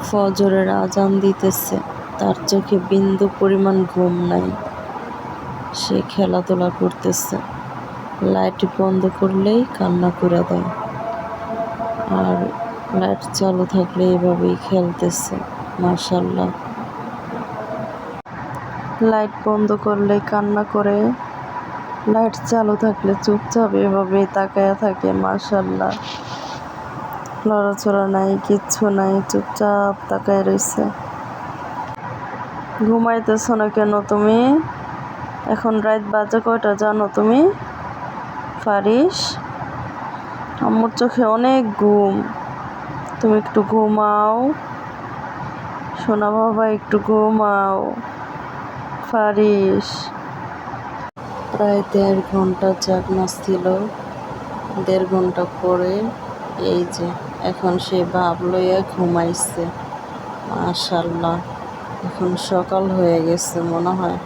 ফজরের আজান দিতেছে, তার চোখে বিন্দু পরিমাণ ঘুম নাই। সে খেলাধুলা করতেছে, লাইট বন্ধ করলেই কান্না করে দেয়, আর লাইট চালু থাকলে এভাবেই খেলতেছে। মাশাআল্লাহ। লাইট বন্ধ করলে কান্না করে, লাইট চালু থাকলে চুপচাপ এভাবেই তাকায়া থাকে। মাশাআল্লাহ, লড়াচড়া নাই, কিচ্ছু নাই, চুপচাপ তাকায় রইছে। ঘুমাইতেছ না কেন তুমি? এখন রাত বাজে কয়টা জানো তুমি? ফারিস, আম্মুর চোখে অনেক ঘুম, তুমি একটু ঘুমাও সোনা বাবা, একটু ঘুমাও। ফারিস প্রায় 1.5 ঘন্টা জাগনা ছিল। 1.5 ঘন্টা পরে এই যে এখন সে ভাব লইয়া ঘুমাইছে। মাশাআল্লাহ, এখন সকাল হয়ে গেছে মনে হয়।